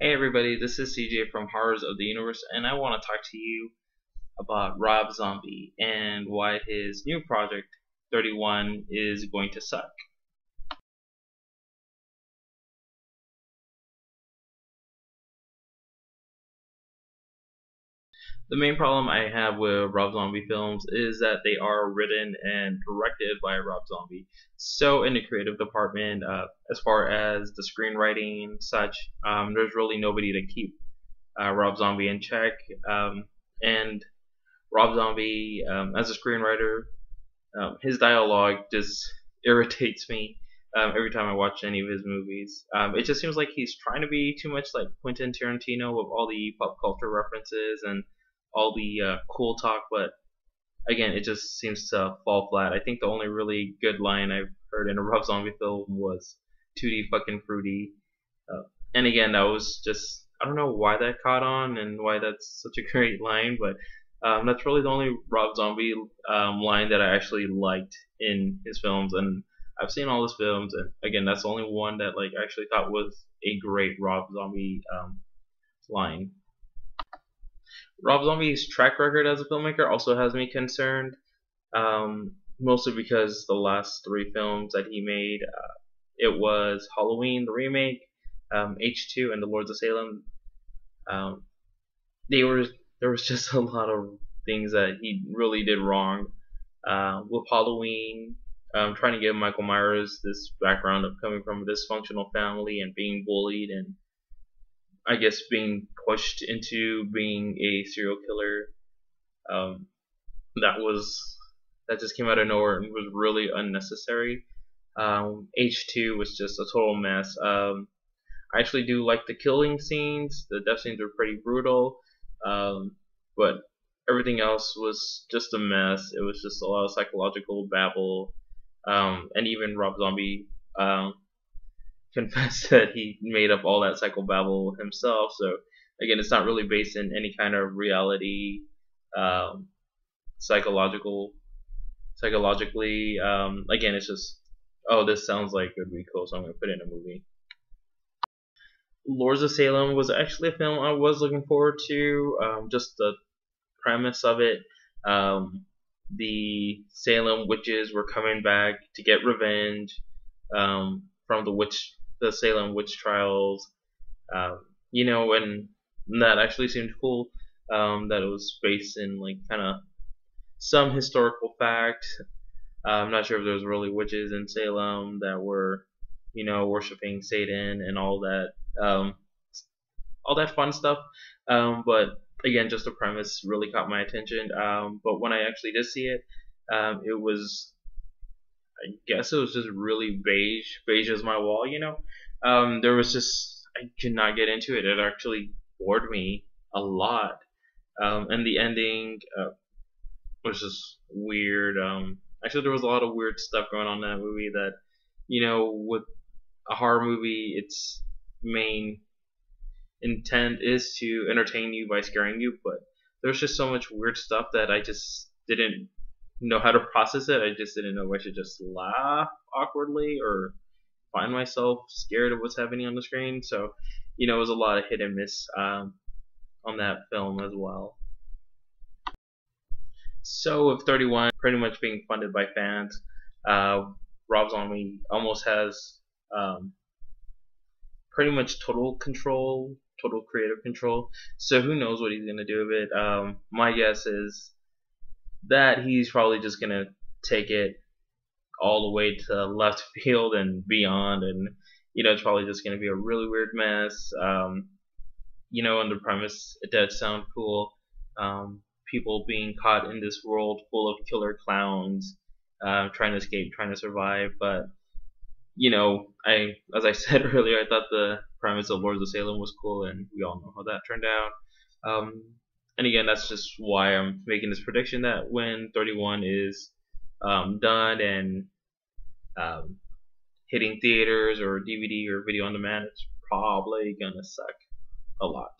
Hey everybody, this is CJ from Horrors of the Universe, and I want to talk to you about Rob Zombie and why his new project, 31, is going to suck. The main problem I have with Rob Zombie films is that they are written and directed by Rob Zombie. So in the creative department, as far as the screenwriting and such, there's really nobody to keep Rob Zombie in check. And Rob Zombie, as a screenwriter, his dialogue just irritates me every time I watch any of his movies. It just seems like he's trying to be too much like Quentin Tarantino with all the pop culture references and all the cool talk, but again, it just seems to fall flat. I think the only really good line I've heard in a Rob Zombie film was "Tutti fucking fruity," and again, that was just I don't know why that caught on and why that's such a great line, but that's really the only Rob Zombie line that I actually liked in his films, and I've seen all his films, and again, that's the only one that like I actually thought was a great Rob Zombie line. Rob Zombie's track record as a filmmaker also has me concerned, mostly because the last three films that he made, it was Halloween, the remake, H2, and The Lords of Salem. Um, they were there was just a lot of things that he really did wrong. With Halloween, trying to give Michael Myers this background of coming from a dysfunctional family and being bullied and I guess being pushed into being a serial killer. Um, that was that just came out of nowhere and was really unnecessary. H2 was just a total mess. I actually do like the killing scenes. The death scenes were pretty brutal, but everything else was just a mess. It was just a lot of psychological babble, and even Rob Zombie confessed that he made up all that psychobabble himself. So again, it's not really based in any kind of reality, um, psychological, psychologically. Again, it's just oh, this sounds like it would be cool, so I'm gonna put it in a movie. Lords of Salem was actually a film I was looking forward to. Just the premise of it. Um, the Salem witches were coming back to get revenge from the Salem witch trials. And that actually seemed cool. That it was based in like kind of some historical fact. I'm not sure if there was really witches in Salem that were, worshiping Satan and um, all that fun stuff. But again, just the premise really caught my attention. But when I actually did see it, it was, I guess it was just really beige. Beige is my wall. There was just, I could not get into it. It actually bored me a lot. And the ending was just weird. Actually, there was a lot of weird stuff going on in that movie that, with a horror movie, its main intent is to entertain you by scaring you, but there's just so much weird stuff that I just didn't know how to process it. I just didn't know if I should just laugh awkwardly or find myself scared of what's happening on the screen. So, it was a lot of hit and miss on that film as well. So, with 31 pretty much being funded by fans, uh, Rob Zombie almost has pretty much total control, total creative control. So who knows what he's gonna do with it? My guess is that he's probably just gonna take it all the way to left field and beyond, and it's probably just gonna be a really weird mess. And the premise it does sound cool. People being caught in this world full of killer clowns, trying to escape, trying to survive, but as I said earlier, I thought the premise of Lords of Salem was cool, and we all know how that turned out. And again, that's just why I'm making this prediction that when 31 is done and um, hitting theaters or DVD or video on demand, it's probably gonna suck a lot.